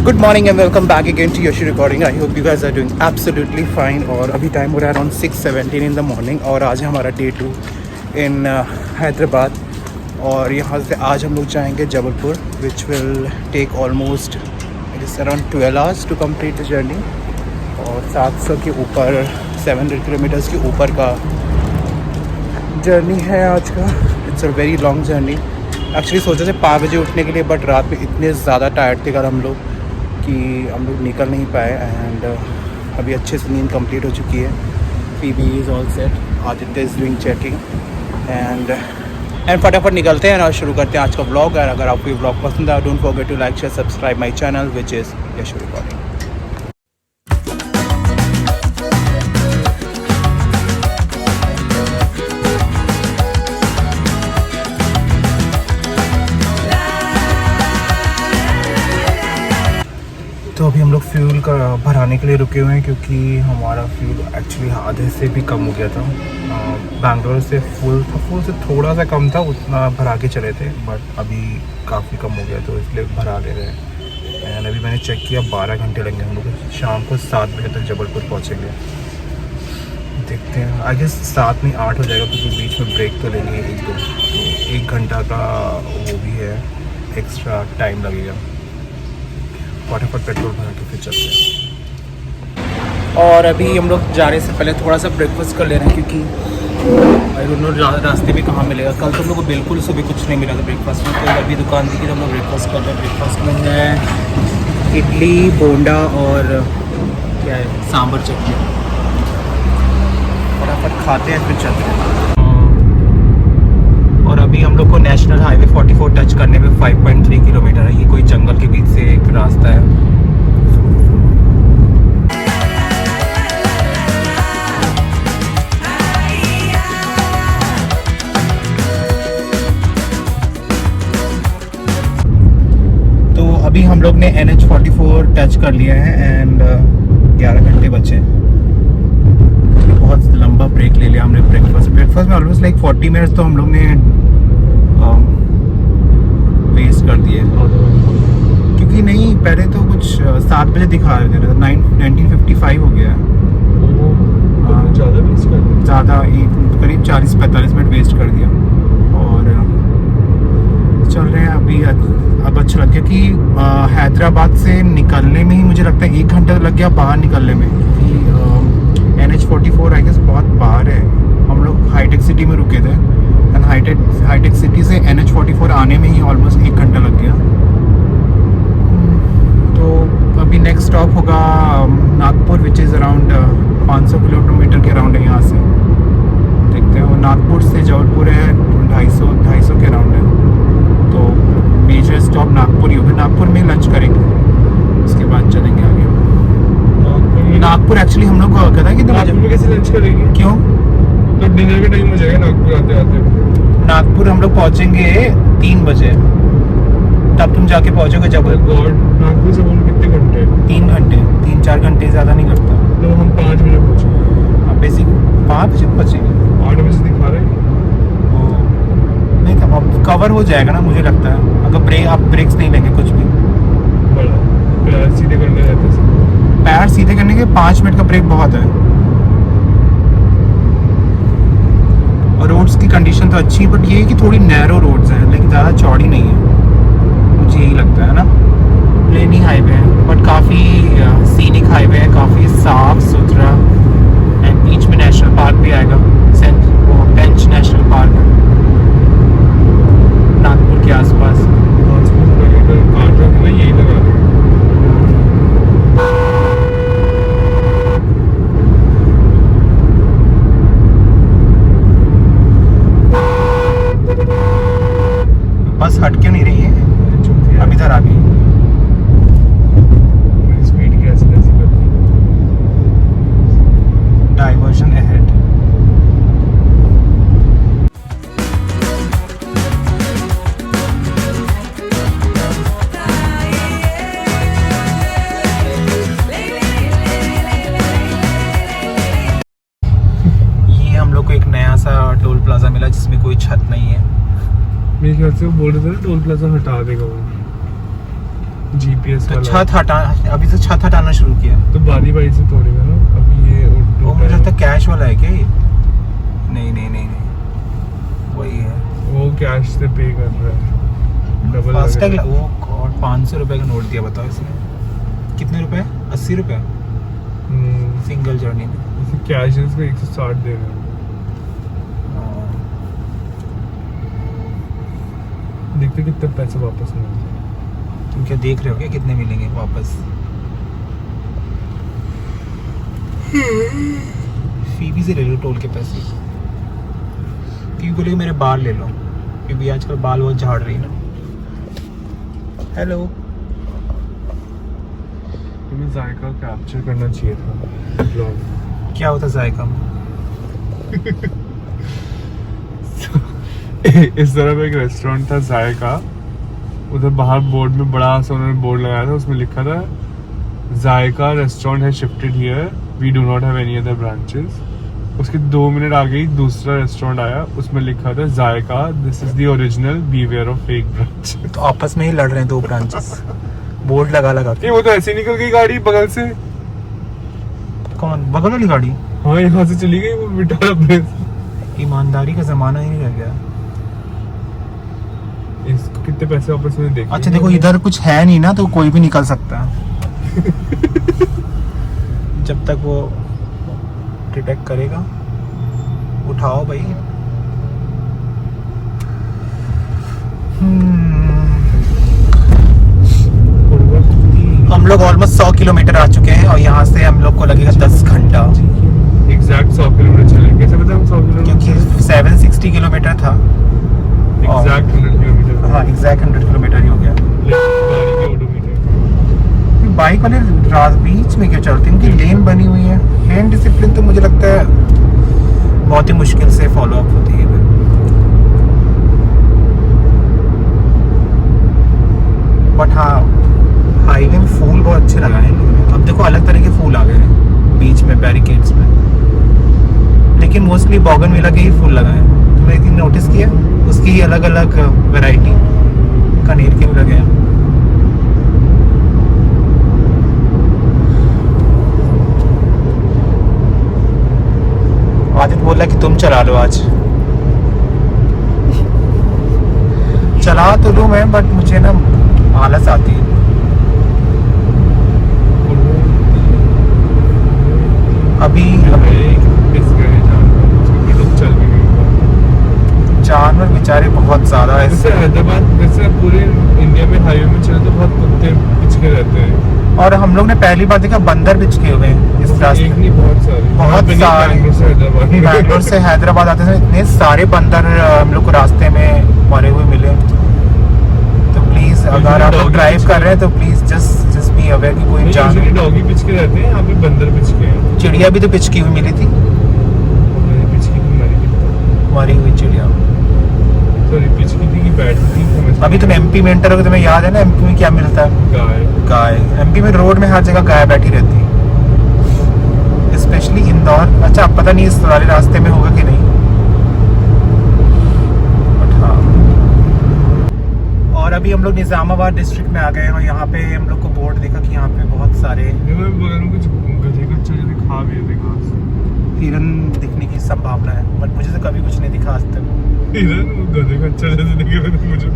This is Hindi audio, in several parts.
Good morning and welcome back again to Yash recording. I hope you guys are doing absolutely fine. और अभी टाइम हो रहा है अराउंड 6:17 इन द मॉर्निंग और आज है हमारा डे 2 इन हैदराबाद। और यहाँ से आज हम लोग जाएंगे Jabalpur, which will take almost it is around 12 hours to complete the journey. और 700 के ऊपर 700 किलोमीटर्स के ऊपर का जर्नी है आज का। It's a very long journey. Actually सोचे थे 5 बजे उठने के लिए, बट रात में इतने ज़्यादा टायर्ड थे कल हम लोग कि हम लोग निकल नहीं पाए। एंड अभी अच्छे से नींद कंप्लीट हो चुकी है। PB is all set, Aditya is doing checking and फटाफट निकलते हैं और शुरू करते हैं आज का व्लॉग। और अगर आपको ये व्लॉग पसंद आए, don't forget to like share subscribe my channel which is Yash recording. तो अभी हम लोग फ्यूल का भराने के लिए रुके हुए हैं क्योंकि हमारा फ्यूल एक्चुअली आधे से भी कम हो गया था। बैंगलोर से फुल से थोड़ा सा कम था, उतना भरा के चले थे, बट अभी काफ़ी कम हो गया तो इसलिए भरा ले रहे हैं। एंड अभी मैंने चेक किया 12 घंटे लगेंगे हम लोग। शाम को 7 बजे तक जबलपुर पहुँचेंगे। देखते हैं, आई गेस 7 नहीं 8 हो जाएगा क्योंकि बीच में ब्रेक तो लेंगे 1-2, तो 1 घंटा का वो भी है, एक्स्ट्रा टाइम लगेगा। फटाफट पेट्रोल भरा के फिर चलते हैं। और अभी हम लोग जाने से पहले थोड़ा सा ब्रेकफास्ट कर ले रहे हैं क्योंकि आई डोंट नो रास्ते में कहाँ मिलेगा। कल तो हम लोग को बिल्कुल सुबह कुछ नहीं मिला था ब्रेकफास्ट में, तो अभी दुकान थी कि हम लोग ब्रेकफास्ट कर रहे हैं। ब्रेकफास्ट में है इडली, बोंडा और क्या है, सांभर चटनी। फटाफट खाते हैं फिर चलते हैं। और अभी हम लोग को नेशनल हाईवे 44 टच करने में 5.3 किलोमीटर है। ये कोई जंगल के बीच से एक रास्ता है। तो अभी हम लोग ने NH44 टच कर लिया है एंड 11 घंटे बचे। बहुत लंबा ब्रेक ले लिया हमने ब्रेकफास्ट में ऑलमोस्ट लाइक 40 मिनट्स तो हम लोग ने वेस्ट कर दिए। क्योंकि नहीं, पहले तो कुछ 7 बजे दिखा रहे थे, 1955 हो गया। ज़्यादा करीब 40-45 मिनट वेस्ट कर दिया। और चल रहे हैं अभी। अब अच्छा लग गया कि हैदराबाद से निकलने में ही मुझे लगता है 1 घंटा लग गया बाहर निकलने में। NH44 आई गेस बहुत बाहर है। हम लोग हाईटेक सिटी में रुके थे एंड हाईटेक सिटी से NH44 आने में ही ऑलमोस्ट 1 घंटा लग गया। तो अभी नेक्स्ट स्टॉप होगा Nagpur, which is around 500 kilometre के अराउंड है यहाँ से। देखते हैं, नागपुर से जबलपुर है 250 के अराउंड है। तो मेजर स्टॉप नागपुर ही होगा। नागपुर में लंच करेंगे, उसके बाद चलेंगे आगे। नागपुर एक्चुअली हम लोग को कहता है कि नागपुर में कैसे लंच करेंगे? क्यों? तो डिनर का टाइम हो जाएगा नागपुर आते आते। नागपुर हम लोग पहुंचेंगे 3 बजे, तब तुम जाके पहुंचोगे जबलपुर। नागपुर से बोल कितने घंटे? 3 घंटे, 3-4 घंटे ज़्यादा नहीं लगता। तो हम 5 बजे पहुँचेंगे। अब बेसिक 5 बजे पहुँचेंगे। 8 बजे दिखा रहे हैं। नहीं था, अब कवर हो जाएगा ना मुझे लगता है, अगर आप ब्रेक्स नहीं लेंगे कुछ भी। पैर सीधे करने रहते हैं। पैर सीधे करने के 5 मिनट का ब्रेक बहुत है। और रोड्स की कंडीशन तो अच्छी है, बट ये है कि थोड़ी नैरो रोड्स हैं, लेकिन ज़्यादा चौड़ी नहीं है, मुझे यही लगता है ना। प्लेनी हाईवे है बट काफ़ी सीनिक हाईवे है, काफ़ी साफ सुथरा। एंड बीच में नेशनल पार्क भी आएगा, बेंच नेशनल पार्क है नागपुर के आसपास। यही लगा बस हट क्यों नहीं रही है? अभी इधर आ गई। स्पीड कैसे करती? Diversion ahead. ये हम लोग को एक नया सा टोल प्लाजा मिला जिसमें कोई छत नहीं है। मेरे ख्याल से वो बोल रहे थे टोल प्लाजा हटा देगा वो। जीपीएस तो वाला। छत हटा, अभी से छत हटाना शुरू किया। तो बारी बारी से तोड़ेगा ना। अभी ये वो मुझे लगता है कैश वाला है क्या ये? नहीं नहीं नहीं नहीं, वही है। वो कैश से पे कर रहा है, डबल फास्टैग। वो गॉड, 500 रुपए का नोट दिया, बताओ इसने कितने रुपए? 80 रुपए सिंगल जर्नी में। कैश इसको 160 दे रहे हैं। देखते कितने पैसे वापस मिलते हैं। तुम क्या देख रहे हो क्या कितने मिलेंगे वापस? फीबी से ले लो टोल के पैसे। फीबी बोले मेरे बाल ले लो, क्योंकि आजकल बाल बहुत झाड़ रही है ना। हेलो। तुम्हें जायका कैप्चर करना चाहिए था ब्लॉग। क्या होता जायका में? इस तरह का एक रेस्टोरेंट था जायका, उधर बाहर बोर्ड में बड़ा सा उन्होंने बोर्ड लगाया था, उसमें लिखा था जायका रेस्टोरेंट है shifted here, we do not have any other branches. उसके 2 मिनट आगे ही दूसरा रेस्टोरेंट आया, उसमें लिखा था Zaika this is the original, beware of fake branch. तो आपस में ही लड़ रहे हैं 2 ब्रांचेस, बोर्ड लगा के। ये वो तो ऐसे ही निकल गई गाड़ी बगल से। कौन? बगल वाली गाड़ी? हाँ यहाँ से चली गई वो बिटारा अपने। ईमानदारी का जमाना ही नहीं रह गया। इसको कितने पैसे वापस मैंने देखे। अच्छा देखो, इधर कुछ है नहीं ना, तो कोई भी निकल सकता है जब तक वो डिटेक्ट करेगा। उठाओ भाई। हम लोग ऑलमोस्ट 100 किलोमीटर आ चुके हैं और यहाँ से हम लोग को लगेगा 10 घंटा। एग्जैक्ट 100 किलोमीटर चले। कैसे पता हम 100 किलोमीटर? क्योंकि 760 किलोमीटर था। Exact 100 kilometre. हाँ एग्जैक्ट 100 किलोमीटर ही हो गया। गाड़ी के ओडोमीटर। बाइक वाले रात बीच में क्यों चलते हैं? उनकी लेन बनी हुई है। लेन डिसिप्लिन तो मुझे लगता है बहुत ही मुश्किल से फॉलो अप होती है। बट हाँ, हाईवे में फूल बहुत अच्छे लगाए हैं लोगों ने। अब देखो अलग तरह के फूल आ गए हैं बीच में, बैरिकेड्स में, लेकिन मोस्टली बोगनविला के ही फूल लगाए हैं। तुमने एक दिन नोटिस किया? उसकी ही अलग अलग वैरायटी कनेर के भी लगे हैं। आदित्य बोला कि तुम चला लो आज। चला तो लूँ मैं, बट मुझे ना आलस आती है। अभी जानवर बेचारे बहुत ज्यादा है। जैसे हैदराबाद, जैसे पूरे इंडिया में हाईवे में चले तो बहुत कुत्ते पिचके रहते हैं। और हम लोग ने पहली बार देखा बंदर बिचके हुए हैं इस रास्ते। एक नहीं, बहुत सारे। बैंगलोर से हैदराबाद आते समय इतने सारे बंदर हम लोग को रास्ते में मरे हुए मिले। तो प्लीज अगर आप लोग ड्राइव कर रहे हैं तो प्लीज जस्ट बी अवेयर कि कोई जानवर। डॉगी पिचके रहते हैं, यहाँ पे बंदर पिचके हैं। चिड़िया भी तो पिचकी हुई मिली थी, मरी हुई चिड़िया। सॉरी, पिचकी थी कि बैठी थी? अभी तुम एमपी में एंटर हो, तुम्हें याद है ना एमपी में क्या मिलता है? गाय। गाय। एमपी में रोड में हर जगह गाय बैठी रहती है, स्पेशली इंदौर। अच्छा अब पता नहीं इस वाले रास्ते में होगा कि नहीं, बट हाँ। और अभी हम लोग निजामाबाद डिस्ट्रिक्ट में आ गए हैं और यहाँ पे हम लोग को बोर्ड देखा कि यहाँ पे बहुत सारे बगल में कुछ गधे का चल दिखा भी है, दिखा हिरन दिखने की संभावना है, बट मुझे तो कभी कुछ नहीं दिखा आज तक। हिरन गधे का चल दिखे मुझे।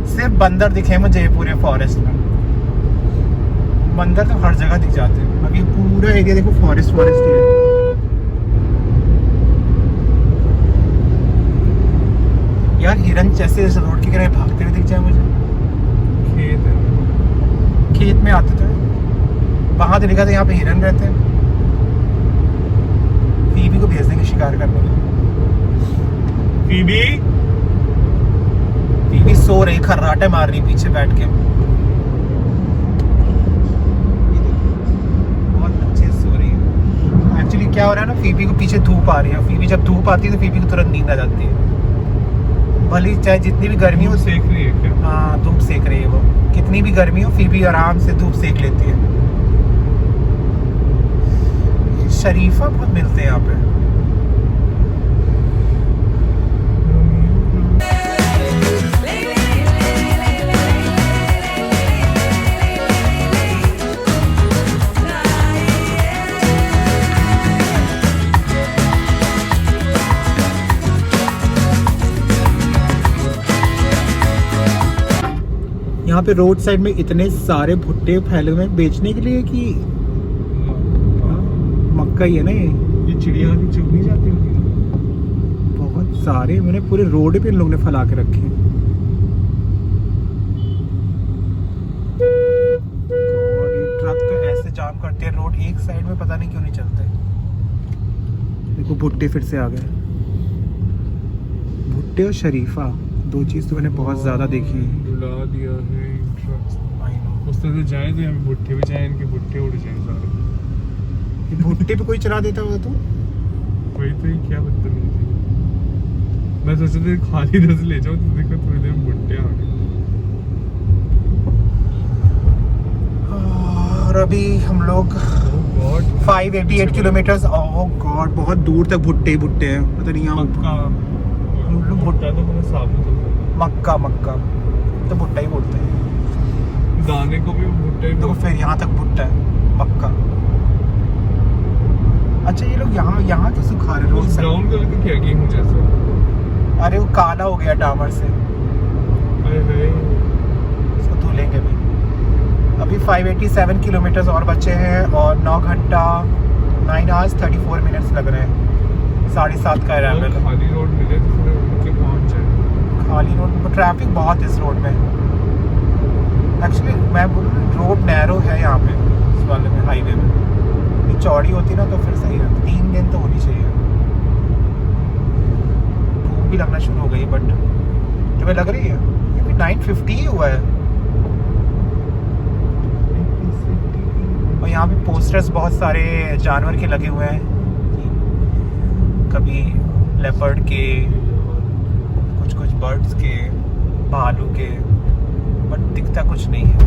सिर्फ बंदर दिखे मुझे पूरे फॉरेस्ट में। बंदर तो हर जगह दिख जाते हैं। अब ये पूरा एरिया देखो फॉरेस्ट ही है। यार हिरन जैसे रोड के किनारे भागते हुए दिख जाए मुझे। खेत है, खेत में आते थे, वहां तो लिखा था यहाँ पे हिरन रहते हैं। फीबी को भेज देंगे शिकार करने के लिए। फीबी सो रही, खर्राटे मार रही पीछे बैठ के। बहुत अच्छे से सो रही है। एक्चुअली क्या हो रहा है ना, फीबी को पीछे धूप आ रही है। फीबी जब धूप आती है तो फीबी को तुरंत नींद आ जाती है। भले चाहे जितनी भी गर्मी हो, सेक रही है क्या? हाँ धूप सेक रही है वो। कितनी भी गर्मी हो फीबी आराम से धूप सेक लेती है। शरीफा बहुत मिलते हैं यहाँ पे। यहाँ पे रोड साइड में इतने सारे भुट्टे फैले हुए हैं बेचने के लिए कि मक्का ही है ना ये चिड़िया की चुग नहीं जाती होगी। बहुत सारे मैंने पूरे रोड पे इन लोगों ने फैला के रखे हैं। God, ये ट्रक तो ऐसे जाम करते हैं रोड एक साइड में, पता नहीं क्यों नहीं चलते। देखो भुट्टे फिर से आ गए, भुट्टे और शरीफा, दो चीज तो मैंने बहुत ज्यादा देखी है। रुला दिया है इन ट्रक्स ने। I know। उस तरह से जाए तो यहाँ पे भुट्टे भी जाए, इनके भुट्टे उड़ जाए सारे। ये भुट्टे पे कोई चला देता होगा तो वही तो, ये क्या बदतमीजी है। मैं सोचा था खाली रस ले जाऊँ तो देखो थोड़ी देर में भुट्टे आ गए। और अभी हम लोग 588 किलोमीटर, ओह गॉड, बहुत दूर तक भुट्टे भुट्टे हैं। पता नहीं यहाँ हम लोग भुट्टा तो मैंने साबुत होता मक्का मक्का तो भुट्टा ही बोलते हैं। है, दाने को भी भुट्टे ही तो बोलते फिर यहाँ तक भुट्टा है पक्का। अच्छा ये लोग यहाँ यहाँ क्यों सुखा रहे हैं। रोड उस ब्राउन कलर का क्या गेहूं जैसा? अरे वो काला हो गया डामर से, अरे भाई इसको धुलेंगे भी। अभी 587 किलोमीटर और बचे हैं और 9 घंटा 9 hours 34 मिनट्स लग रहे हैं। 7:30 का अगर अराइवल। खाली रोड मिले तो फिर उनके पहुंच जाए। खाली रोड, ट्रैफिक बहुत है इस रोड में। एक्चुअली मैं बोल रहा हूँ रोड नैरो है यहाँ पे, इस वाले में हाईवे में। ये चौड़ी होती ना तो फिर सही रहता। 3 लेन तो होनी चाहिए। धूप भी लगना शुरू हो गई, बट तुम्हें लग रही है ये भी 9:50 ही हुआ है। और यहाँ पे पोस्टर्स बहुत सारे जानवर के लगे हुए हैं, कभी लेपर्ड के, कुछ कुछ बर्ड्स के, भालू के, बट दिखता कुछ नहीं है।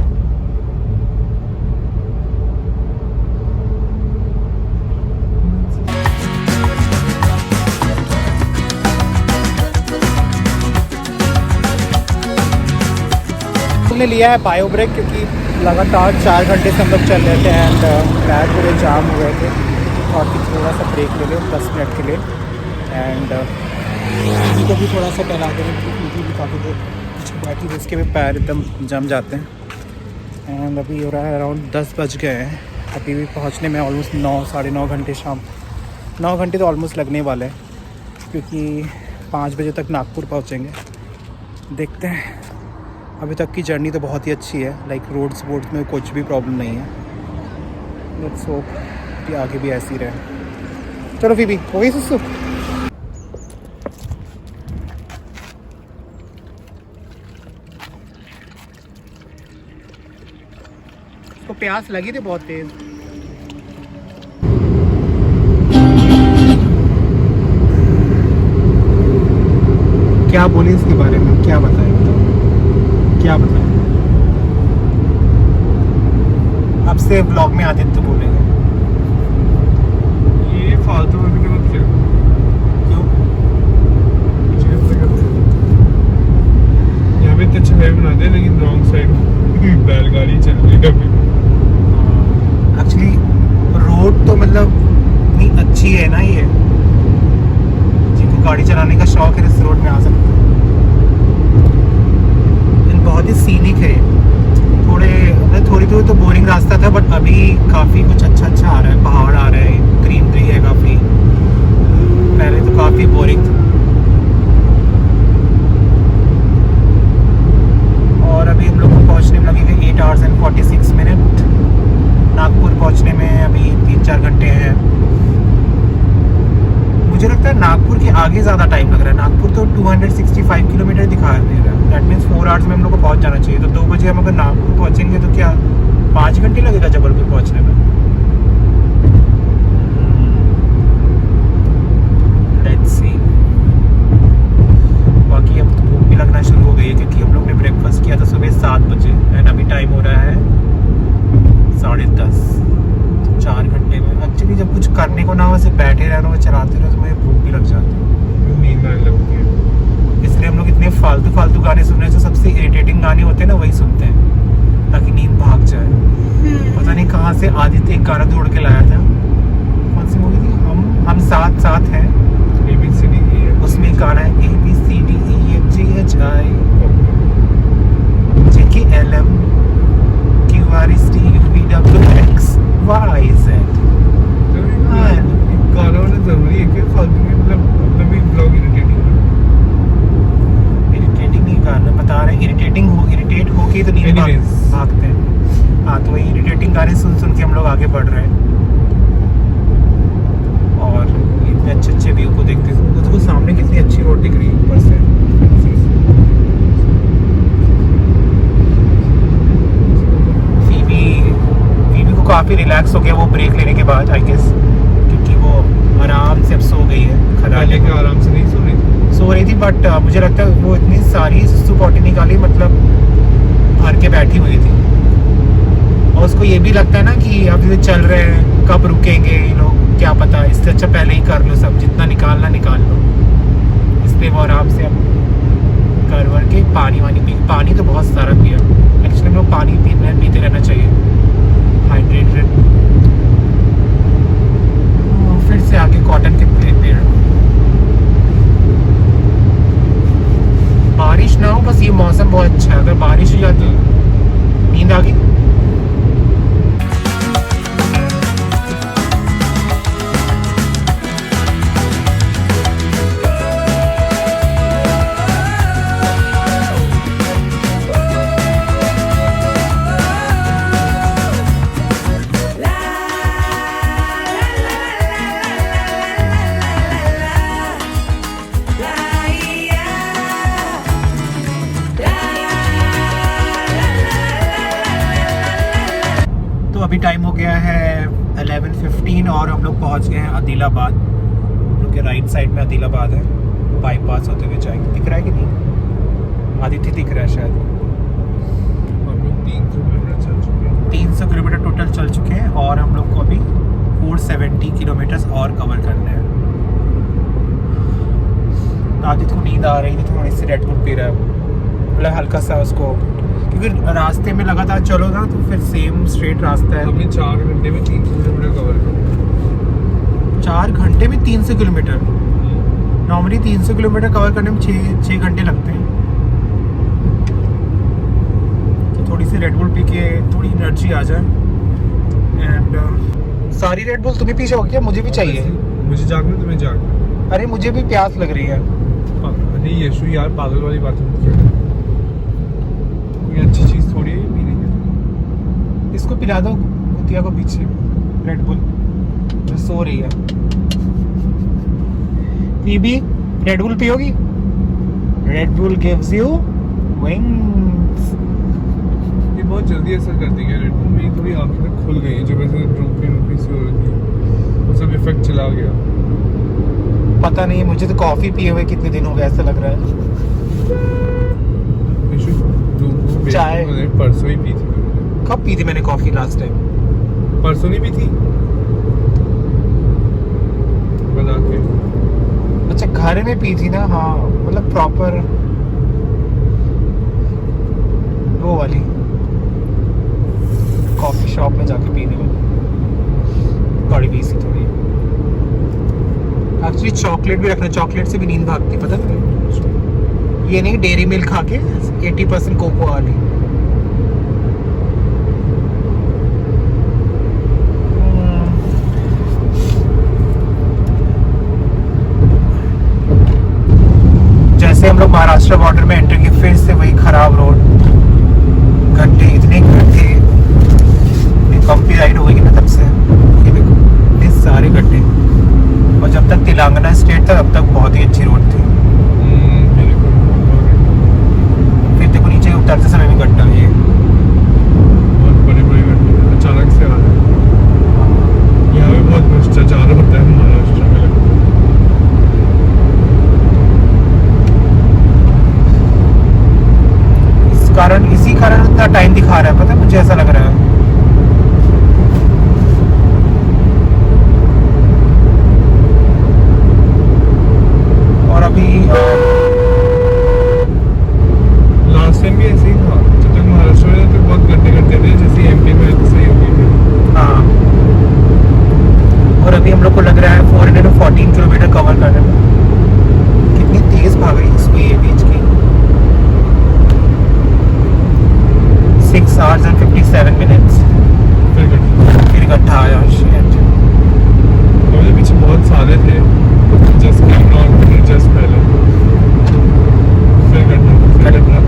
हमने लिया है बायो ब्रेक क्योंकि लगातार 4 घंटे से हम लोग चल रहे थे एंड टायर पूरे जाम हो गए थे और कि थोड़ा सा ब्रेक ले लें 10 मिनट के लिए। एंड को भी थोड़ा सा टहला के भी काफ़ी देर बैठी थी, उसके भी पैर एकदम जम जाते हैं। एंड अभी हो रहा है अराउंड 10 बज गए हैं। अभी भी पहुंचने में ऑलमोस्ट 9 साढ़े 9 घंटे, शाम 9 घंटे तो ऑलमोस्ट लगने वाले हैं क्योंकि 5 बजे तक नागपुर पहुंचेंगे। देखते हैं। अभी तक की जर्नी तो बहुत ही अच्छी है, लाइक रोड्स वोड्स में कुछ भी प्रॉब्लम नहीं है। लेट्स होप कि आगे भी ऐसी रहे। चलो फिर भी हो गई सुसु। उसको प्यास लगी थी बहुत तेज। क्या बोले इसके बारे में, क्या बताएं, क्या बताएं? अब से ब्लॉग में आदित्य बोलेंगे। ये फालतू में भी मत खेलो। क्यों? यहाँ पे तो अच्छा है बना दे, लेकिन रॉन्ग साइड बैलगाड़ी चल रही है अभी। एक्चुअली रोड तो मतलब इतनी अच्छी है ना, ये जिनको गाड़ी चलाने का शौक है इस रोड में आ सकते हैं। बहुत ही सीनिक है। थोड़ी थोड़ी तो बोरिंग रास्ता था, बट अभी काफ़ी कुछ अच्छा आ रहा है। पहाड़ आ रहे हैं, ग्रीनरी है काफ़ी। पहले तो काफ़ी बोरिंग था। और अभी हम लोग को पहुंचने में लगेगा 8 hours and 46 minutes। नागपुर पहुंचने में अभी 3-4 घंटे हैं। मुझे लगता है नागपुर के आगे ज़्यादा टाइम लग रहा है। नागपुर तो 265 किलोमीटर दिखा दे रहा है। दैट मीन्स 4 hours में हम लोग को पहुंच जाना चाहिए। तो 2 बजे हम अगर नागपुर पहुंचेंगे तो क्या 5 घंटे लगेगा जबलपुर पहुंचने में? Let's see. बाकी अब तो भूख भी लगना शुरू हो गई है क्योंकि हम लोग ने ब्रेकफास्ट किया था सुबह 7 बजे एंड अभी टाइम हो रहा है 10:30। 4 घंटे में एक्चुअली जब कुछ करने को ना हो, वैसे बैठे रहना हो, चलाते रहो, तो मुझे भूख भी लग जाती है, नींद आने लगती है। इसलिए हम लोग इतने फालतू गाने सुन रहे हैं। सबसे इरिटेटिंग गाने होते हैं ना, वही सुनते हैं ताकि नींद भाग जाए। पता नहीं कहाँ से आदित्य एक गाना ढूंढ के लाया था। कौन सी मूवी थी? हम साथ साथ हैं। ABCD उसमें गाना है ABCDEFGHI JKLM के ही तो नींद Anyways. भागते हैं। हाँ, तो वही इरिटेटिंग गाने सुन सुन के हम लोग आगे बढ़ रहे हैं और इतने अच्छे अच्छे व्यू को देखते हैं। उसको सामने कितनी अच्छी रोड दिख रही है ऊपर से। फीबी को काफ़ी रिलैक्स हो गया वो ब्रेक लेने के बाद, आई गेस, क्योंकि वो आराम से अब सो गई है। पहले के आराम से नहीं सो रही थी, बट मुझे लगता है वो इतनी सारी सुसु पॉटी निकाली, मतलब भर के बैठी हुई थी। और उसको ये भी लगता है ना कि अब ये चल रहे हैं, कब रुकेंगे ये लोग, क्या पता, इससे अच्छा पहले ही कर लो सब, जितना निकालना निकाल लो। इसलिए वो आराम से अब कर वर के पानी तो बहुत सारा पिया। एक्चुअली हम लोग पानी पीते रहना चाहिए, हाइड्रेटेड। फिर से आगे कॉटन के पेड़। बारिश ना हो बस, ये मौसम बहुत अच्छा है। अगर बारिश हो जाती नींद आ गई। अभी टाइम हो गया है 11:15 और हम लोग पहुंच गए हैं आदिलाबाद। हम लोग के राइट साइड में आदिलाबाद है, बाईपास होते हुए जाएंगे। दिख रहा है कि नहीं? आदित्य दिख रहा है शायद। हम लोग 300 किलोमीटर चल चुके हैं। 300 किलोमीटर टोटल चल चुके हैं और हम लोग को अभी 470 किलोमीटर और कवर करना है। आदित्य को नींद आ रही थी, थोड़ी सी रेड बुल पी रहा है, मतलब हल्का सा उसको, क्योंकि रास्ते में लगातार चलो ना तो फिर सेम स्ट्रेट रास्ता है। हमने 4 घंटे में 300 किलोमीटर कवर किया। 4 घंटे में 300 किलोमीटर? नॉर्मली 300 किलोमीटर कवर करने में 6 घंटे लगते हैं। तो थोड़ी सी रेड बुल पी के थोड़ी एनर्जी आ जाए। एंड सारी रेड बुल तुम्हें पी जाओगे क्या? मुझे भी चाहिए। मुझे जागना, तुम्हें जागना। अरे मुझे भी प्यास लग रही है। अरे यशु यार, पागल वाली बात है। अच्छी चीज थोड़ी है पीने के। इसको पिला दो कुतिया को पीछे रेड बुल, जो सो रही है। बीबी रेड बुल पियोगी? Red Bull gives you wings. ये बहुत जल्दी असर करती है रेड बुल। मेरी थोड़ी आंखें तक खुल गई है, जब ऐसे रूपी से हो रही थी वो सब इफेक्ट चला गया। पता नहीं, मुझे तो कॉफी पिए हुए कितने दिन हो गए ऐसा लग रहा है। चाय परसों ही पी थी। कब पी थी मैंने कॉफी लास्ट टाइम? परसों नहीं पी थी बता के। अच्छा, घर में पी थी ना? हाँ, मतलब प्रॉपर वो वाली कॉफी शॉप में जाके पीने वाली कड़ी पी सी थोड़ी। एक्चुअली चॉकलेट भी रखना, चॉकलेट से भी नींद भागती, पता नहीं। ये नहीं डेयरी मिल्क खा के 80% कोको वाली। जैसे हम लोग महाराष्ट्र बॉर्डर में एंटर किए, फिर से वही खराब रोड, गड्ढे, इतने गड्ढे। कंपी राइड हो गई ना तब से, ये देखो इतने सारे गड्ढे। और जब तक तेलंगाना स्टेट था तब तक बहुत ही अच्छी रोड थी। फिर देखो नीचे उतरते समय भी गड्ढा है। ये बहुत बड़े बड़े गड्ढे अचानक से आ रहे हैं। यहाँ पे बहुत भ्रष्टाचार होता है महाराष्ट्र में। इसी कारण इतना टाइम दिखा रहा है, पता है मुझे ऐसा लग रहा है। और अभी लास्ट टाइम भी ऐसे ही था, जब तक महाराष्ट्र में तो बहुत गड्ढे करते थे, जैसे एमपी में सही हो गई थी। हाँ, और अभी हम लोग को लग रहा है 414 किलोमीटर कवर करने में। कितनी तेज भाग रही है ये बीच की। 6 hours and 57 minutes। फिर गड्ढा आया। शिट, मेरे पीछे बहुत सारे थे, जस्ट कैमरा और जस्ट पहले फिर गड्ढा, फिर गड्ढा,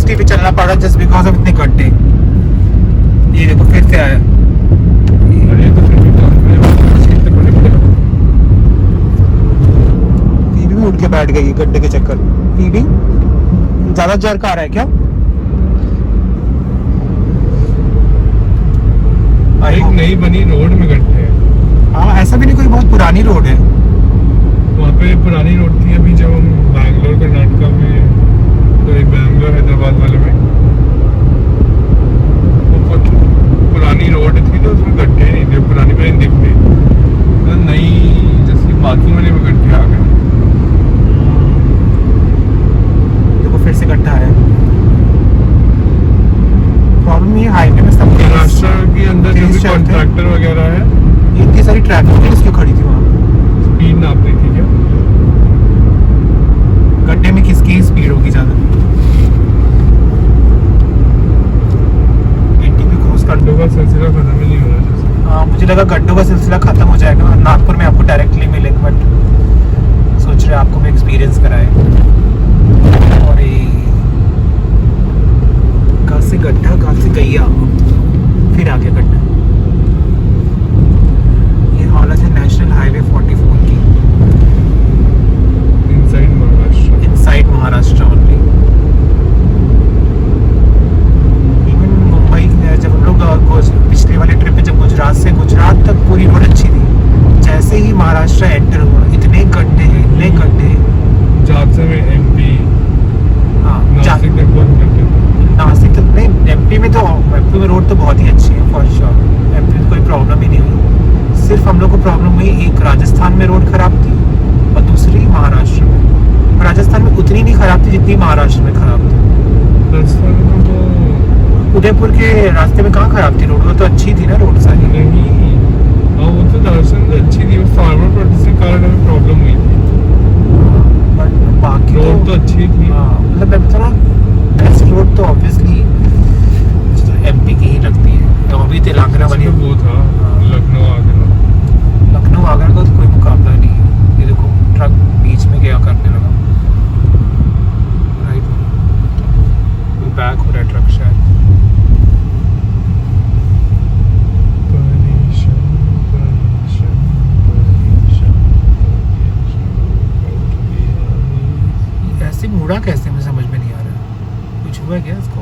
50 पे चलना पड़ा जस्ट बिकॉज ऑफ इतने गड्ढे। ये देखो फिर से आया। अरे तो फिर भी तो कितने बड़े-बड़े पीबी भी उठ के बैठ गई है गड्ढे के चक्कर। पीबी ज्यादा जर्क आ रहा है क्या? एक नई बनी रोड में गड्ढे हैं। हाँ, ऐसा भी नहीं, कोई बहुत पुरानी रोड है। वहाँ पे पुरानी रोड थी अभी जब हम बैंगलोर कर्नाटका में, तो एक बैंगलोर हैदराबाद वाले में वो पुरानी रोड थी तो उसमें गड्ढे नहीं थे, पुरानी में नहीं दिखते, तो नई जैसे पार्किंग वाले में गड्ढे आ गए। देखो फिर से गड्ढा है। प्रॉब्लम ये हाईवे में सब महाराष्ट्र के अंदर जो भी कॉन्ट्रैक्टर वगैरह है, इतनी सारी ट्रैफिक पुलिस क्यों खड़ी थी वहाँ? स्पीड नाप रही थी क्या? गड्ढे में किसकी स्पीड होगी ज्यादा? 80 पे क्रूज कर। गड्ढों का सिलसिला खत्म ही नहीं हो रहा जैसे। हाँ, मुझे लगा गड्ढों का सिलसिला खत्म हो जाएगा, नागपुर में आपको डायरेक्टली मिलेंगे, बट सोच रहे आपको भी एक्सपीरियंस कराए। और कहाँ से गड्ढा, कहाँ से गैया, फिर आगे गड्ढा। ये हालत है नेशनल हाईवे 44 की, inside Maharashtra. Inside Maharashtra only. Even Mumbai जब हम लोग पिछले वाले ट्रिप पे जब गुजरात से गुजरात तक पूरी रोड अच्छी थी, जैसे ही महाराष्ट्र एंटर हुआ इतने गड्ढे हैं, इतने गड्ढे हैं। झांसी में एमपी, हाँ, नासिक में बहुत गड्ढे। नासिक तो नहीं, एमपी में रोड तो बहुत ही अच्छी है फॉर श्योर। एमपी में कोई प्रॉब्लम ही नहीं हुई, सिर्फ हम लोग को प्रॉब्लम हुई एक राजस्थान में रोड खराब थी और दूसरी महाराष्ट्र में। राजस्थान में उतनी नहीं खराब थी जितनी महाराष्ट्र में खराब थी। राजस्थान में तो उदयपुर के रास्ते में कहाँ खराब थी रोड? वो तो अच्छी थी ना रोड सारी। नहीं, हाँ वो तो राजस्थान से अच्छी थी, फार्मर प्रोड्यूस के कारण हमें प्रॉब्लम हुई थी, बट बाकी रोड तो अच्छी थी। हाँ, मतलब मैं बता रहा बेस्ट रोड तो ऑब्वियसली एमपी की ही लगती है। और अभी तेलंगाना वाली तो वो था लखनऊ आगरा। लखनऊ आगरा का तो कोई मुकाबला नहीं है। ये देखो ट्रक बीच में क्या करने लगा, राइट वो बैक हो रहा है ट्रक शायद। ऐसे मुड़ा कैसे, मुझे समझ में नहीं आ रहा। कुछ हुआ क्या इसको?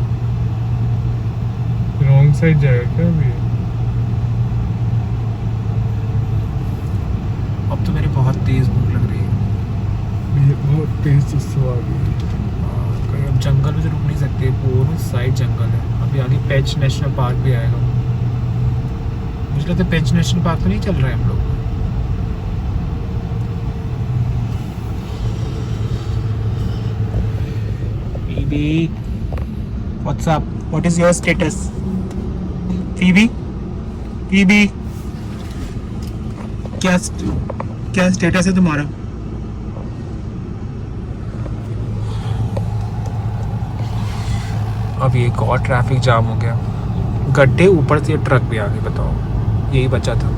रॉन्ग साइड जाएगा क्या अभी? अब तो मेरी बहुत तेज भूख लग रही है। ये बहुत तेज सुसु आ गई। कहीं अब जंगल में तो रुक नहीं सकते, पूरी साइड जंगल है। अभी आगे पेंच नेशनल पार्क भी आएगा। मुझे लगता है पेंच नेशनल पार्क तो नहीं चल रहा है हम लोग। Phoebe, what's up? What is your status? Phoebe, Phoebe, क्या स्टेटस है तुम्हारा? अब एक और ट्रैफिक जाम हो गया, गड्ढे ऊपर से ट्रक भी आ गए। बताओ, यही बचा था।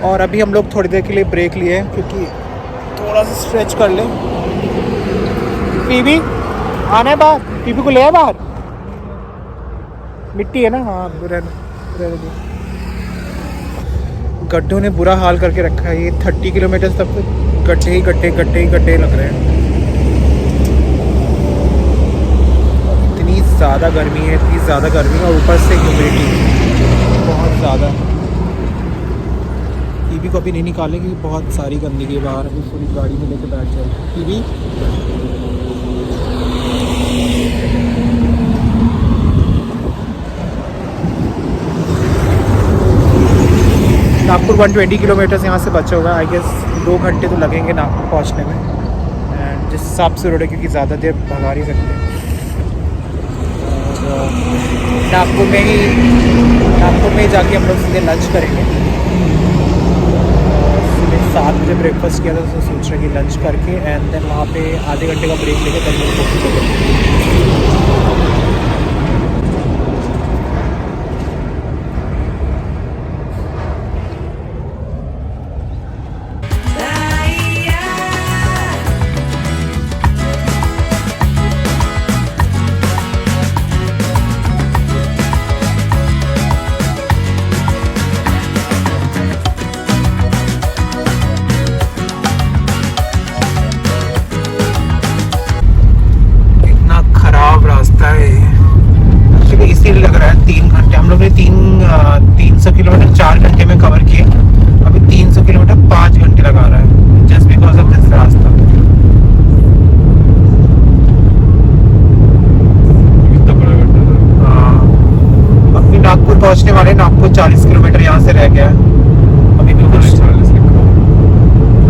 और अभी हम लोग थोड़ी देर के लिए ब्रेक लिए क्योंकि थोड़ा सा स्ट्रेच कर ले। पीबी आना है बाहर, पीबी को ले आए बाहर। मिट्टी है ना, हाँ रहने दो। गड्ढों ने बुरा हाल करके रखा है। ये 30 किलोमीटर तक गड्ढे ही गड्ढे लग रहे हैं। इतनी ज़्यादा गर्मी है, और ऊपर से ह्यूमिडिटी बहुत ज़्यादा। टीवी को अभी नहीं निकालेंगे, बहुत सारी गंदगी है बाहर। अभी पूरी गाड़ी में लेके बैठ जाएगी टीवी। नागपुर 120 किलोमीटर यहाँ से बचा हुआ है। आई गेस 2 घंटे तो लगेंगे नागपुर पहुँचने में। एंड जिस हिसाब से रोड है, क्योंकि ज़्यादा देर भगा नहीं सकते। और नागपुर में ही जाके हम लोग सीधे लंच करेंगे। 7 बजे ब्रेकफास्ट किया था, तो सोच रहे कि लंच करके एंड देन वहाँ पे आधे घंटे का ब्रेक लेके तब लोग समथिंग 300 किलोमीटर 4 घंटे में कवर किए। अभी 300 किलोमीटर 5 घंटे लगा रहा है जस्ट बिकॉज ऑफ दिस रास्ता। कितना बड़ा गड्ढा था। अभी नागपुर पहुंचने वाले। नागपुर 40 किलोमीटर यहाँ से रह गया है। अभी बिल्कुल 40 लिखा हुआ।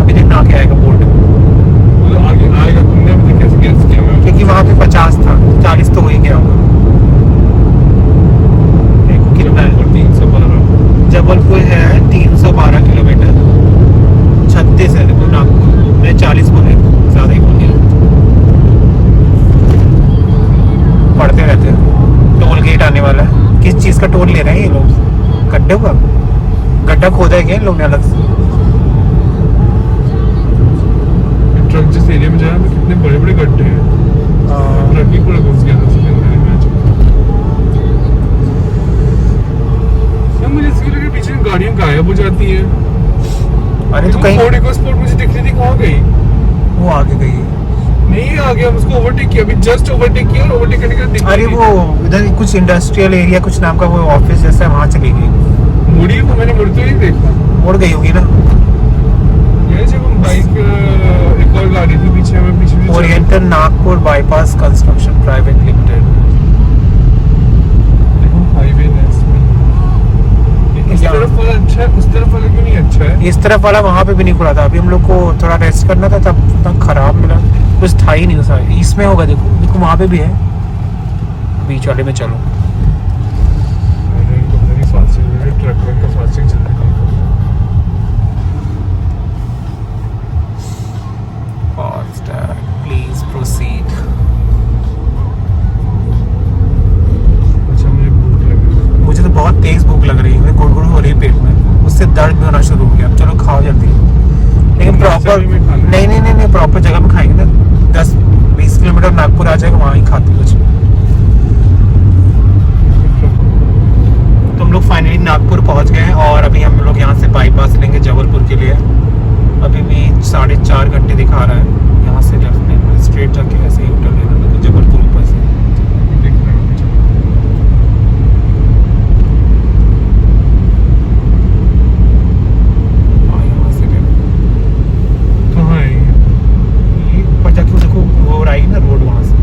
अभी देखना आगे आएगा बोर्ड, मतलब आगे आएगा, तुमने अभी तक कैसे गेस किया? मैं क्योंकि वहाँ पे 50 था, 40 तो हो ही गया होगा। देखो कितना है। 312। जबलपुर है 312 किलोमीटर, 36 है। देखो नागपुर मैं 40 बोले, ज़्यादा ही बोल दिया। पढ़ते रहते हैं। टोल गेट आने वाला है। किस चीज़ का टोल ले रहे हैं ये लोग? गड्ढे का? गड्ढा खोदा है क्या इन लोग ने अलग से? ट्रक जिस एरिया में जा रहा है कितने बड़े बड़े गड्ढे हैं। ट्रक ही पूरा घुस गया था उसके अंदर। यार मुझे इसके लगे पीछे गाड़ियां गायब हो जाती हैं। अरे तो कहीं फोर्ड इकोस्पोर्ट मुझे दिख रही थी, कहाँ गई? वो आगे गई है। नहीं आ गया, हम उसको ओवरटेक किया, अभी जस्ट ओवरटेक किया और ओवरटेक करने के बाद दिख अरे रही वो इधर कुछ इंडस्ट्रियल एरिया कुछ नाम का वो ऑफिस जैसा है, वहाँ चली गई। थी। मुड़ी वो मैंने मुड़ते नहीं देखा। मुड़ गई होगी ना। ये जब हम बाइक एक और गाड़ी थी पीछे, हमें पीछे से oriental Nagpur bypass construction private limited. देखो हाईवे नेक्स्ट में। इस यहाँ- तरफ वाला अच्छा है, उस तरफ वाला क्यों नहीं अच्छा है? इस तरफ वाला वहाँ पे भी नहीं खुला था। अभी हम लोग को थोड़ा रेस्ट करना था, तब इतना खराब मिला, कुछ था ही नहीं उसका। इसमें होगा, देखो देखो वहाँ पे भी है। बीच वाले में चलो। अरे इनको मेरी फास्टिंग ट्रक का फास्टिंग चल रही है। Please proceed. अच्छा मुझे भूख लगी। मुझे तो बहुत तेज भूख लग रही है, मुझे गुड़गुड़ हो रही है पेट में, उससे दर्द भी होना शुरू हो गया। अब चलो खाओ जल्दी, लेकिन प्रॉपर नहीं प्रॉपर जगह में खाएंगे ना। 10-20 किलोमीटर नागपुर आ जाएगा, वहाँ ही खाते कुछ। तो हम लोग फाइनली नागपुर पहुँच गए हैं और अभी हम लोग यहाँ से बाईपास लेंगे जबलपुर के लिए। अभी भी 4.5 घंटे दिखा रहा है। यहाँ से लेफ्ट में स्ट्रेट जाके ऐसे ही होटल लेना था जबलपुर ऊपर से। देख रहे हो मुझे। यहाँ से लेना। कहाँ है ये? ये ऊपर जाके देखो वो आएगी ना रोड, वहाँ से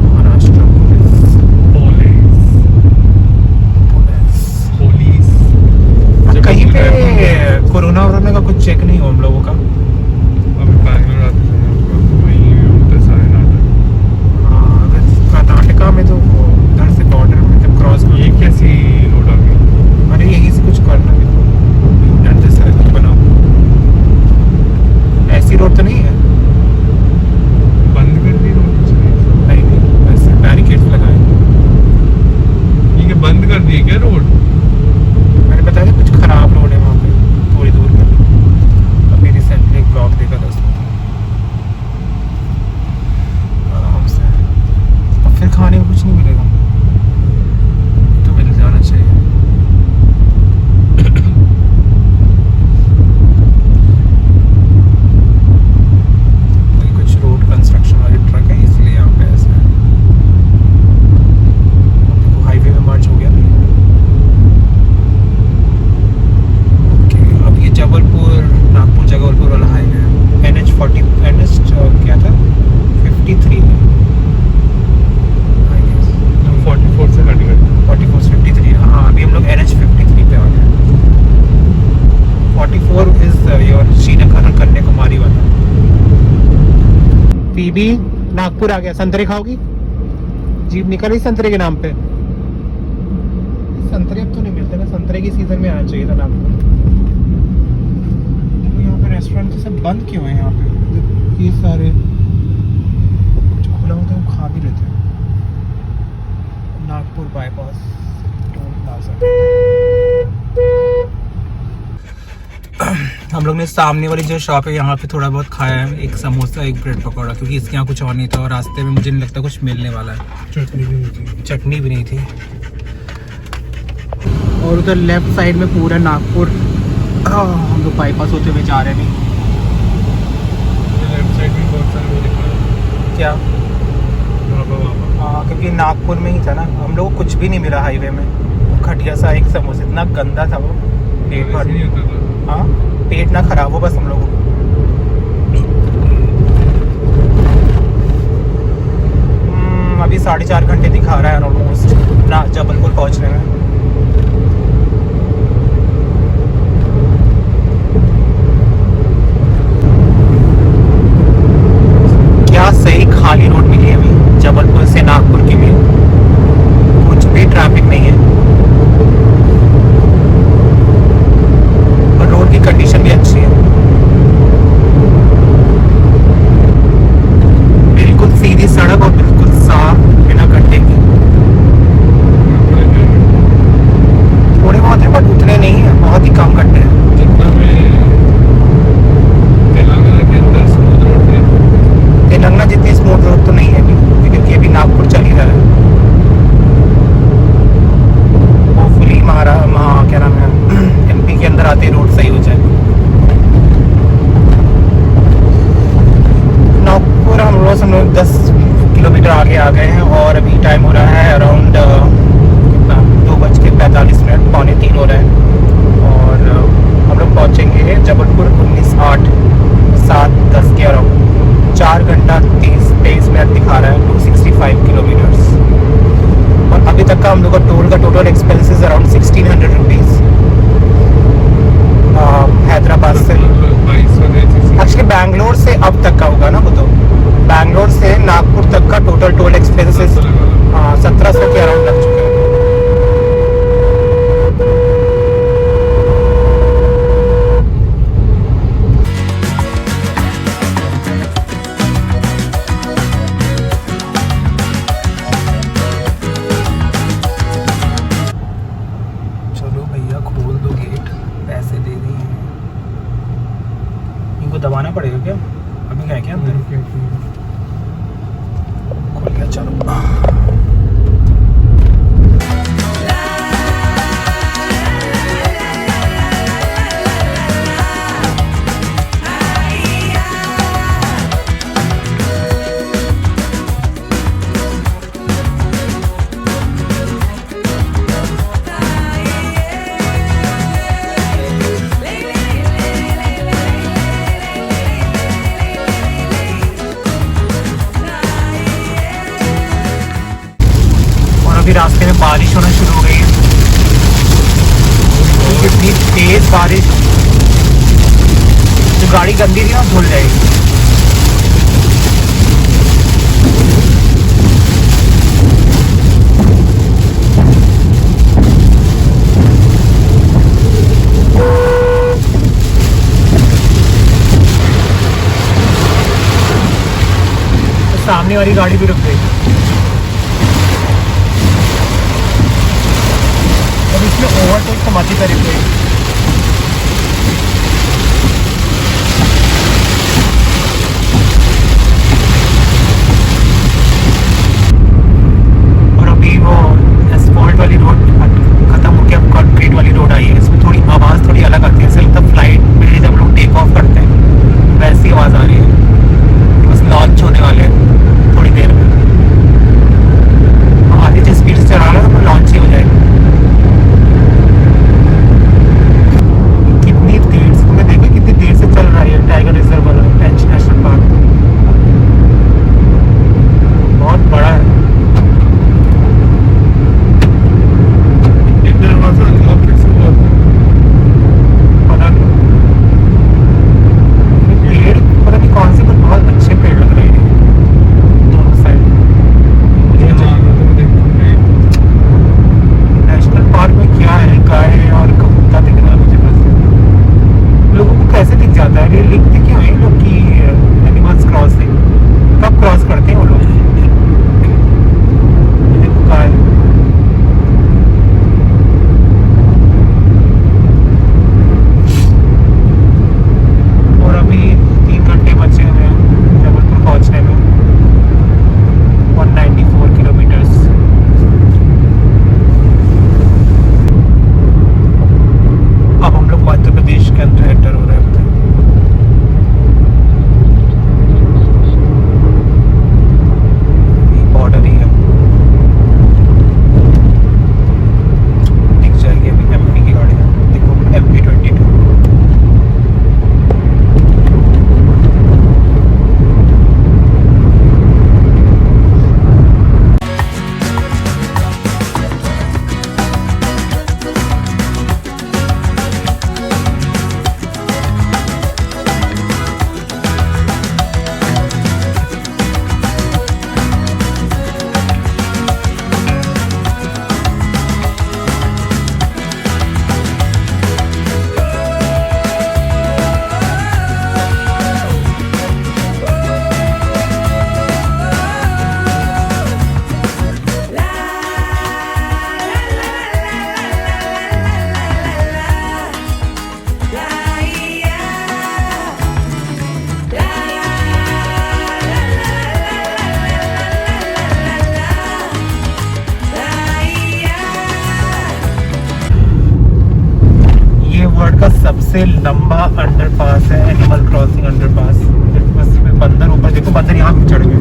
महाराष्ट्र पुलिस। कहीं पे कोरोना वोरोना का कुछ चेक नहीं हो हम लोगों का। अभी बैंगलोर आते समय वही होता सारे नाटक। हाँ, अगर कर्नाटका में तो वो उधर से बॉर्डर में जब क्रॉस ये कैसी रोड आ गई? अरे यहीं से कुछ करना है जैसा कुछ बनाओ। ऐसी रोड तो नहीं है। बंद कर दी रोड? नहीं ऐसे बैरिकेड्स लगाए। ये क्या बंद कर दिए क्या रोड? मैंने बताया कुछ खराब रोड है वहाँ पे थोड़ी दूर में। अभी रिसेंटली एक ब्लॉग देखा था उसमें। आराम से अब फिर खाने को कुछ नहीं मिलेगा तो मिल जाना चाहिए। वही कुछ रोड कंस्ट्रक्शन वाली ट्रक है इसलिए यहाँ पे ऐसा है। देखो हाईवे में मर्ज हो गया ना। ओके, अब ये जबलपुर नागपुर जबलपुर वाला हाईवे है। NH क्या था 53 है I guess। 44 से हट गए। 44 से 53। हाँ अभी हम लोग NH 53 पे आ गए। 44 इज योर श्रीनगर कन्याकुमारी वाला। पीबी नागपुर आ गया। संतरे खाओगी? जीप निकल रही संतरे के नाम पे। संतरे अब तो नहीं मिलते ना, संतरे की सीजन में आना चाहिए था नागपुर। देखो यहाँ पे रेस्टोरेंट तो सब बंद क्यों है? यहाँ पे ये सारे कुछ खुला होता है वो खा भी लेते हैं। Nagpur bypass toll plaza. हम लोग ने सामने वाली जो शॉप है यहाँ पे थोड़ा बहुत खाया है, एक समोसा एक ब्रेड पकौड़ा, क्योंकि इसके यहाँ कुछ और नहीं था और रास्ते में मुझे नहीं लगता कुछ मिलने वाला है। चटनी भी नहीं थी। चटनी भी नहीं थी। और उधर लेफ्ट साइड में पूरा नागपुर हम लोग बाईपास होते हुए जा रहे हैं। लेफ्ट साइड क्या? हाँ, क्योंकि नागपुर में ही था ना, हम लोग को कुछ भी नहीं मिला हाईवे में। घटिया सा एक समोसा, इतना गंदा था वो, पेट भर। हाँ, पेट ना खराब हो बस हम लोगों को। अभी 4.5 घंटे दिखा रहा है ऑलमोस्ट ना जबलपुर पहुंचने में। क्या सही खाली रोड मिली है अभी जबलपुर से नागपुर के लिए, कुछ भी ट्रैफिक नहीं है और रोड की कंडीशन भी अच्छी है। बिल्कुल सीधी सड़क और बिल्कुल साफ, बिना गड्ढे की। थोड़े बहुत है बट उतने नहीं है, बहुत ही कम गड्ढे हैं। तेलंगाना जितनी स्मूथ रोड तो नहीं है अभी, क्योंकि अभी नागपुर चल ही रहा है। होपफुली क्या नाम है, एमपी के अंदर आते ही रोड सही हो जाए। नागपुर हम लोग 10 किलोमीटर आगे आ गए हैं और अभी टाइम हो रहा है अराउंड 2:45, 2:45 हो रहा है। और हम लोग पहुँचेंगे जबलपुर 19:08, 7:10 के अराउंड। 4 घंटा 23 मिनट दिखा रहा है, 265 किलोमीटर्स। और अभी तक का हम लोग का टोल का total expenses around 1600 rupees Hyderabad से। एक्चुअली बैंगलोर से अब तक का होगा ना वो, तो बैंगलोर से नागपुर तक का टोटल टोल एक्सपेंसेस 1700 के अराउंड लग चुके हैं। दबाना पड़ेगा क्या? अभी क्या है क्या अंदर? खोल गया, चलो। रास्ते में बारिश होना शुरू हो गई है, इतनी तेज बारिश, जो गाड़ी गंदी थी ना धुल जाएगी। तो सामने वाली गाड़ी भी रुक गई। इसमें ओवरटेक तो मत ही करेंगे। और अभी वो एस्फॉल्ट वाली रोड खत्म हो के अब कंक्रीट वाली रोड आई है। इसमें थोड़ी आवाज़ थोड़ी अलग आती है, ऐसे लगता है फ्लाइट में जब लोग टेक ऑफ करते हैं वैसी आवाज़ आ रही है। बस लॉन्च होने वाले हैं थोड़ी देर में। आधी जिस स्पीड से चला रहा है तो लॉन्च ही हो जाएगा। सबसे लंबा अंडरपास है, एनिमल क्रॉसिंग अंडरपास। बस में बंदर ऊपर देखो, बंदर यहाँ पे चढ़ गए।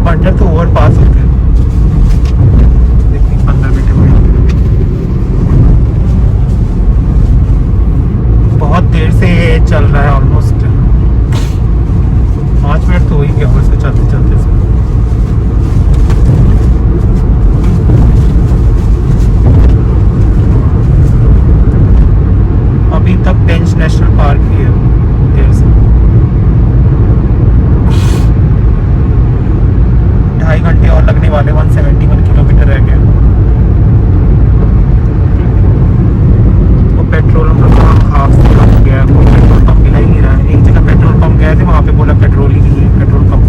बंदर तो ओवर पास होते हैं। देखिए बंदर बैठे हुए हैं। बहुत देर से ये चल रहा है, ऑलमोस्ट 5 मिनट तो हो ही गया बस चलते चलते से। अभी तक पेंच नेशनल पार्क ही है देर से। 2.5 घंटे और लगने वाले, 171 किलोमीटर रह गया। तो पेट्रोल हम लोग हाफ से कम हो गया, कोई पेट्रोल पंप मिला ही नहीं रहा है। एक जगह पेट्रोल पंप गए थे, वहाँ पे बोला पेट्रोल ही नहीं है, पेट्रोल पंप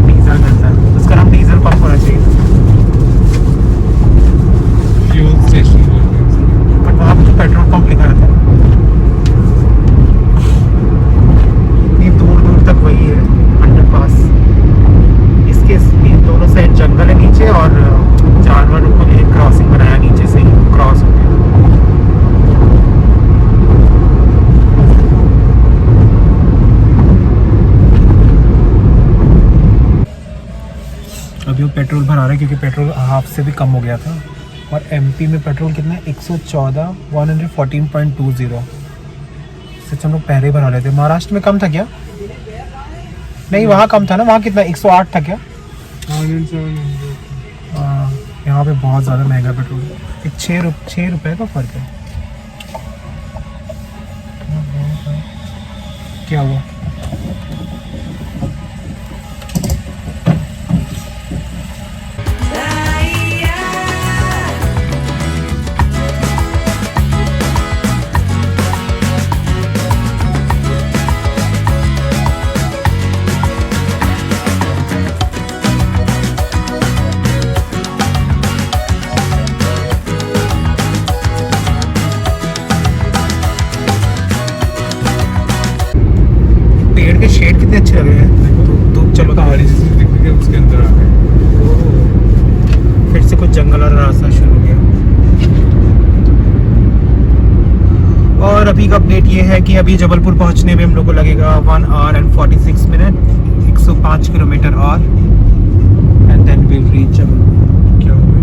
डीजल मिलता है, उसका नाम डीजल पंप होना चाहिए। फ्यूल स्टेशन बोलते हैं। बट वहाँ पे तो पेट्रोल पंप लिखा रहता है। ये दूर दूर तक वही है अंडरपास। इसके दोनों साइड जंगल है नीचे, और जानवरों को लिए क्रॉसिंग बनाया, नीचे से ही क्रॉस हो गया। अभी वो पेट्रोल भरा रहा है क्योंकि पेट्रोल हाफ से भी कम हो गया था। और एमपी में पेट्रोल कितना है, 114, 114.20। सच हम लोग पहले ही भरा लेते। महाराष्ट्र में कम था क्या? नहीं, वहाँ कम था ना, वहाँ कितना 108 था क्या? 107। हाँ, यहाँ पे बहुत ज़्यादा महंगा पेट्रोल है। एक 6 रुपये का फ़र्क है। क्या हुआ? पेड़ के शेड कितने अच्छे लग रहे हैं। धूप चलो पहाड़ी जैसे दिख रही है, उसके अंदर आ गए। फिर से कुछ जंगल वाला रास्ता शुरू हो गया। और अभी का अपडेट ये है कि अभी जबलपुर पहुंचने में हम लोग को लगेगा 1 आवर एंड 46 मिनट, 105 किलोमीटर और, and then will reach Jabalpur. क्या हुआ?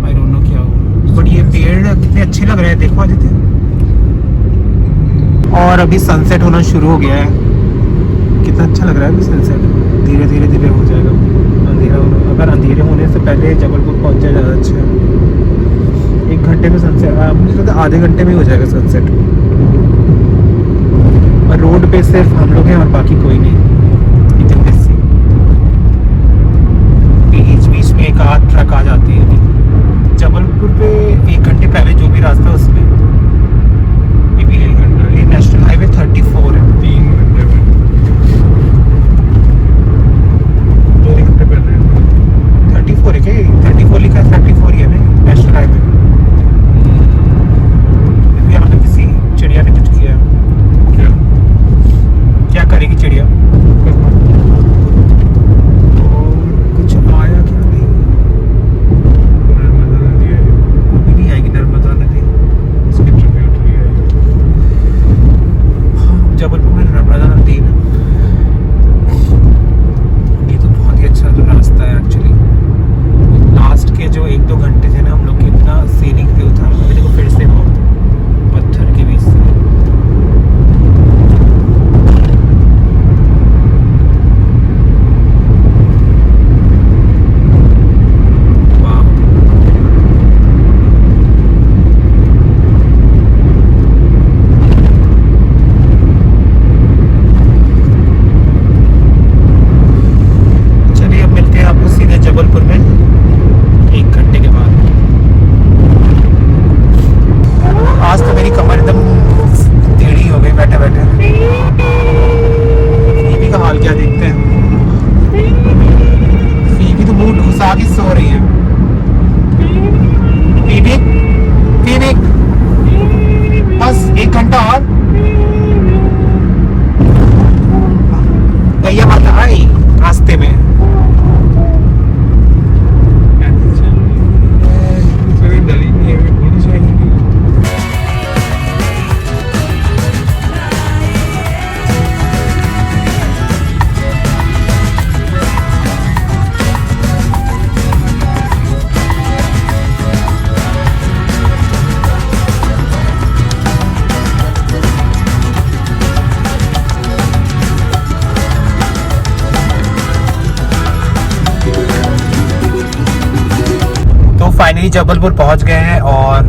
आई डोंट नो क्या हुआ, बट ये पेड़ कितने अच्छे लग रहे हैं, देखो आदित्य। और अभी सनसेट होना शुरू हो गया है, कितना अच्छा लग रहा है अभी सनसेट। धीरे धीरे धीरे हो जाएगा अंधेरा होना। अगर अंधेरे होने से पहले जबलपुर पहुंच जाए ज़्यादा अच्छा है। 1 घंटे में सनसेट, मुझे लगता है आधे घंटे में हो जाएगा सनसेट। और रोड पे सिर्फ हम लोग हैं और बाकी कोई नहीं। बीच बीच में एक आध ट्रक आ जाती है। जबलपुर पे 1 घंटे पहले जो भी रास्ता उसमें ये भी 1 घंटा। ये नेशनल हाईवे 34 है। 3 घंटे में 2 घंटे पहले 34 है क्या? 34 लिखा है, 34 ही है ना नेशनल हाईवे। यहाँ पे किसी चिड़िया ने कुछ किया है। क्या क्या करेगी चिड़िया? कुछ आया क्या? नहीं, नर्मदा नदी है। अभी नहीं आएगी नर्मदा नदी। फाइनली जबलपुर पहुंच गए हैं और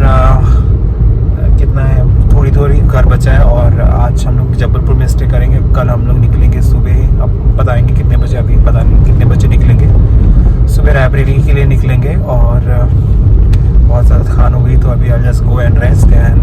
कितना है, थोड़ी थोड़ी घर बचा है और आज हम लोग जबलपुर में स्टे करेंगे। कल हम लोग निकलेंगे सुबह, अब बताएंगे कितने बजे, अभी पता नहीं कितने बजे निकलेंगे। सुबह रायबरेली के लिए निकलेंगे और बहुत ज़्यादा थकान हो गई तो अभी I just go and rest and